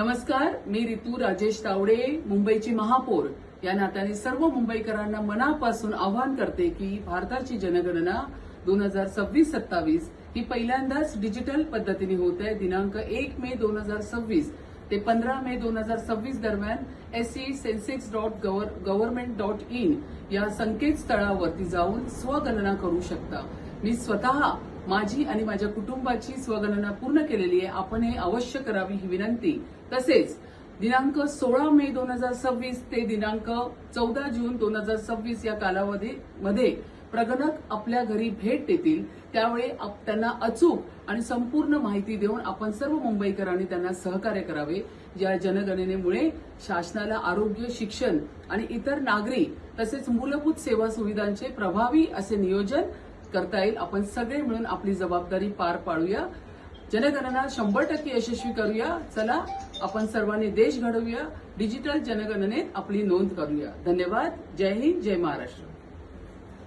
नमस्कार, मी रितू राजेश तावडे, मुंबईची महापौर या नात्याने सर्व मुंबईकरांना मनापासून आवाहन करते की भारताची जनगणना 2026-27 ही पहिल्यांदाच डिजिटल पद्धतीने होत आहे. दिनांक 1 मे 2026 ते 15 मे 2026 दरम्यान se-census.government.in या संकेतस्थळावरती जाऊन स्वगणना करू शकता. मी स्वतः माझी आणि माझ्या कुटुंबाची स्वगणना पूर्ण केलेली आहे. आपण हे अवश्य करावी ही विनंती. तसेच दिनांक 16 मे 2026 ते दिनांक 14 जून 2026 या कालावधीमध्ये प्रगणक आपल्या घरी भेट देतील. त्यावेळी त्यांना अचूक आणि संपूर्ण माहिती देऊन आपण सर्व मुंबईकरांनी त्यांना सहकार्य करावे. या जनगणनेमुळे शासनाला आरोग्य, शिक्षण आणि इतर नागरी तसेच मूलभूत सेवा सुविधांचे प्रभावी असे नियोजन करता येईल. आपण सगळे मिळून आपली जबाबदारी पार पाडूया. जनगणना 100% यशस्वी करूया. चला आपण सर्वांनी देश घडवूया. डिजिटल जनगणनेत आपली नोंद करूया. धन्यवाद. जय हिंद, जय महाराष्ट्र.